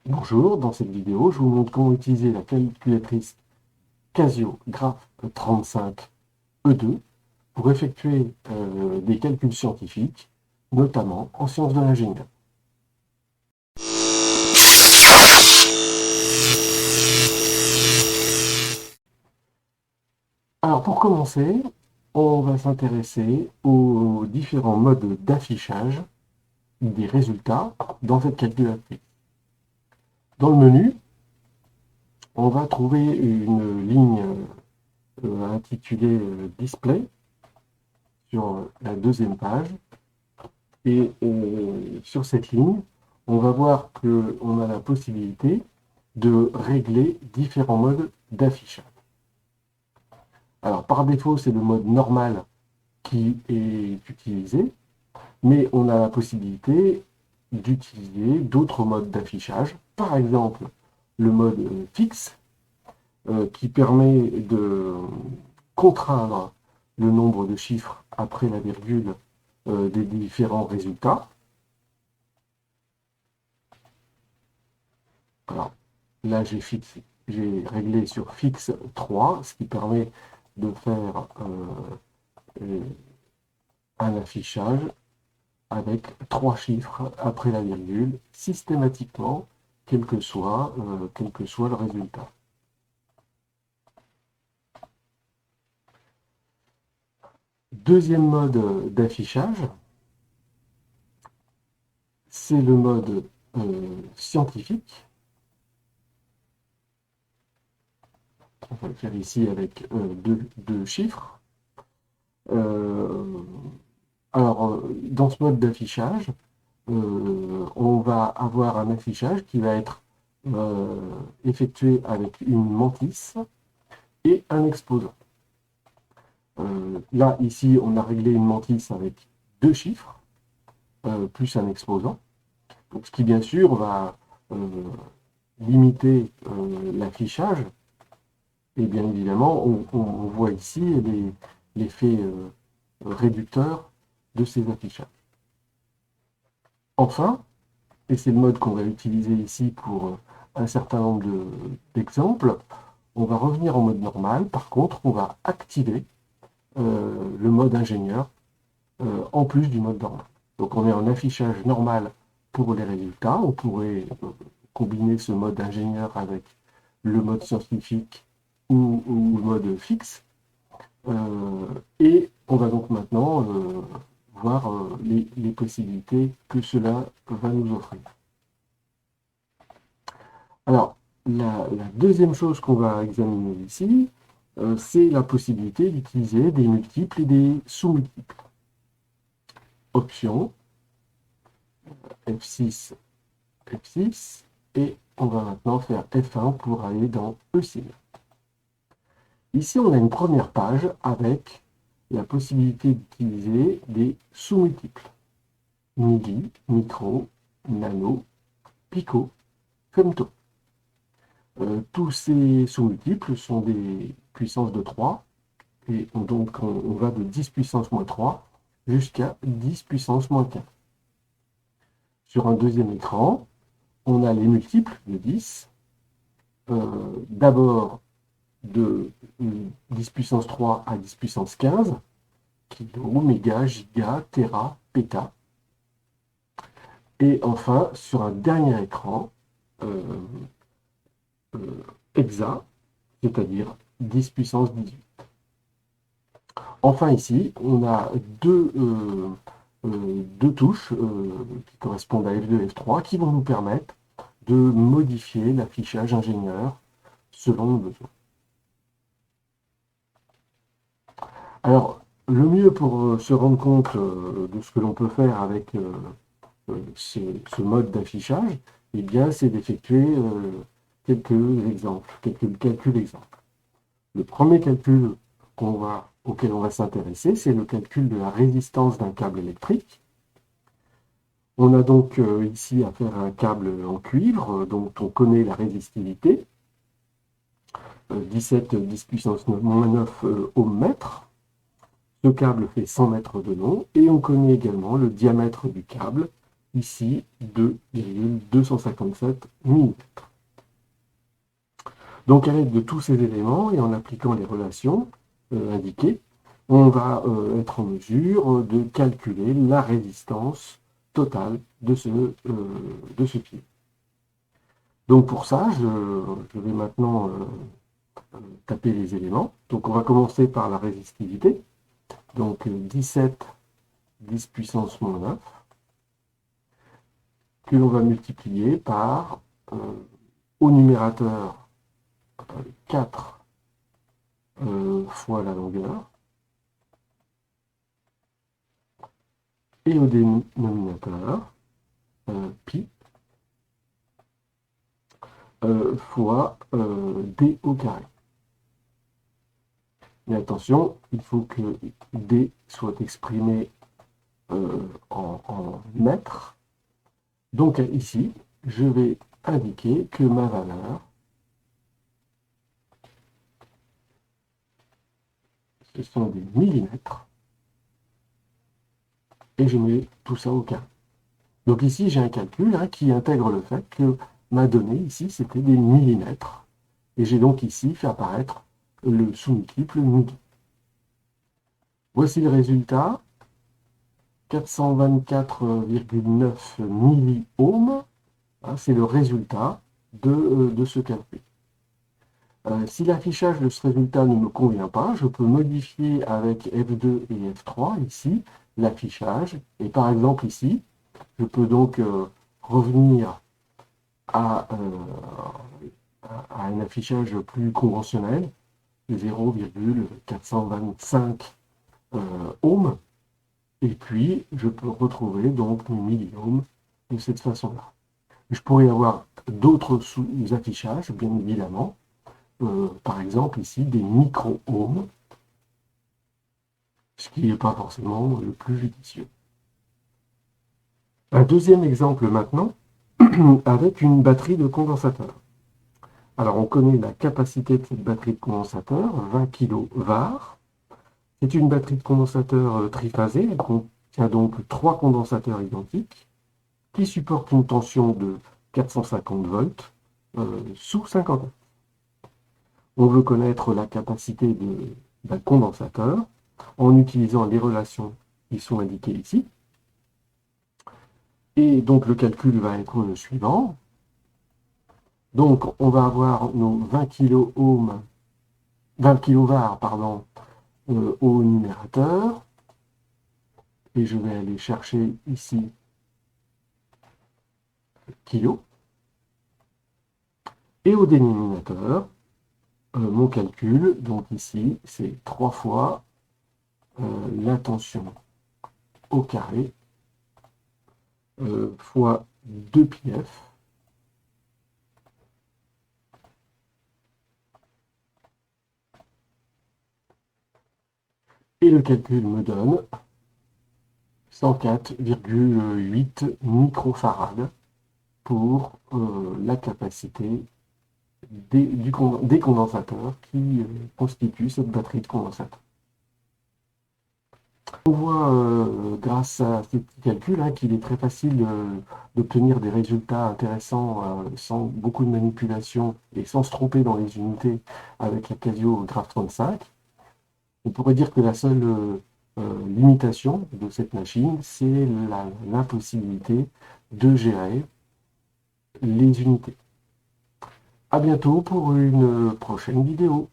Bonjour, dans cette vidéo, je vous montre comment utiliser la calculatrice Casio Graph 35E2 pour effectuer des calculs scientifiques, notamment en sciences de l'ingénieur. Alors pour commencer, on va s'intéresser aux différents modes d'affichage des résultats dans cette calculatrice. Dans le menu, on va trouver une ligne intitulée Display sur la deuxième page. Et sur cette ligne, on va voir qu'on a la possibilité de régler différents modes d'affichage. Alors par défaut, c'est le mode normal qui est utilisé, mais on a la possibilité d'utiliser d'autres modes d'affichage. Par exemple, le mode fixe, qui permet de contraindre le nombre de chiffres après la virgule des différents résultats. Alors là, j'ai réglé sur fixe 3, ce qui permet de faire un affichage avec 3 chiffres après la virgule, systématiquement, quel que soit le résultat. Deuxième mode d'affichage, c'est le mode scientifique. On va le faire ici avec deux chiffres. Alors, dans ce mode d'affichage, on va avoir un affichage qui va être effectué avec une mantis et un exposant. Là, ici, on a réglé une mantis avec 2 chiffres, plus un exposant. Donc, ce qui, bien sûr, va limiter l'affichage. Et bien évidemment, on voit ici l'effet réducteur de ces affichages. Enfin, et c'est le mode qu'on va utiliser ici pour un certain nombre d'exemples, on va revenir en mode normal. Par contre, on va activer le mode ingénieur en plus du mode normal. Donc on est en affichage normal pour les résultats. On pourrait combiner ce mode ingénieur avec le mode scientifique ou le mode fixe. Et on va donc maintenant voir les possibilités que cela va nous offrir. Alors, la deuxième chose qu'on va examiner ici, c'est la possibilité d'utiliser des multiples et des sous-multiples. Option, F6, F6, et on va maintenant faire F1 pour aller dans ECIM. Ici, on a une première page avec la possibilité d'utiliser des sous-multiples. Milli, micro, nano, pico, femto. Tous ces sous-multiples sont des puissances de 3, et donc on va de 10 puissance moins 3 jusqu'à 10 puissance moins 15. Sur un deuxième écran, on a les multiples de 10, d'abord de 10 puissance 3 à 10 puissance 15, kilo, méga, giga, téra, péta. Et enfin, sur un dernier écran, hexa, c'est-à-dire 10 puissance 18. Enfin ici, on a deux touches qui correspondent à F2 et F3 qui vont nous permettre de modifier l'affichage ingénieur selon le besoin. Alors, le mieux pour se rendre compte de ce que l'on peut faire avec ce mode d'affichage, eh bien, c'est d'effectuer quelques exemples, quelques calculs exemples. Le premier calcul auquel on va s'intéresser, c'est le calcul de la résistance d'un câble électrique. On a donc ici à faire un câble en cuivre, dont on connaît la résistivité, 17 10 puissance 9 ohms mètre. Ce câble fait 100 mètres de long, et on connaît également le diamètre du câble, ici 2,257 mm. Donc à l'aide de tous ces éléments et en appliquant les relations indiquées, on va être en mesure de calculer la résistance totale de ce pied. Donc pour ça, je vais maintenant taper les éléments. Donc on va commencer par la résistivité. Donc 17 10 puissance moins 9 que l'on va multiplier par au numérateur 4 fois la longueur et au dénominateur pi fois d au carré. Mais attention, il faut que d soit exprimé en mètres. Donc ici, je vais indiquer que ma valeur, ce sont des millimètres, et je mets tout ça au carré. Donc ici, j'ai un calcul qui intègre le fait que ma donnée ici, c'était des millimètres, et j'ai donc ici fait apparaître le sous-multiple milli. Voici le résultat, 424,9 milliohms, c'est le résultat de ce calcul. Si l'affichage de ce résultat ne me convient pas, je peux modifier avec F2 et F3 ici l'affichage. Et par exemple ici, je peux donc revenir à un affichage plus conventionnel, 0,425 ohms. Et puis, je peux retrouver donc mes milliohms de cette façon-là. Je pourrais avoir d'autres sous-affichages, bien évidemment. Par exemple, ici, des micro-ohms, ce qui n'est pas forcément le plus judicieux. Un deuxième exemple maintenant, avec une batterie de condensateur. Alors, on connaît la capacité de cette batterie de condensateur, 20 kVAR. C'est une batterie de condensateur triphasée, elle contient donc 3 condensateurs identiques qui supportent une tension de 450 volts sous 50 Hz. On veut connaître la capacité d'un condensateur en utilisant les relations qui sont indiquées ici. Et donc le calcul va être le suivant. Donc on va avoir nos 20 kVAR au numérateur. Et je vais aller chercher ici kilo. Et au dénominateur, mon calcul, donc ici, c'est 3 fois la tension au carré fois 2πf et le calcul me donne 104,8 microfarad pour la capacité des condensateurs qui constituent cette batterie de condensateurs. On voit grâce à ces petits calculs qu'il est très facile d'obtenir des résultats intéressants sans beaucoup de manipulation et sans se tromper dans les unités avec la Casio Graph35. On pourrait dire que la seule limitation de cette machine, c'est l'impossibilité de gérer les unités. À bientôt pour une prochaine vidéo.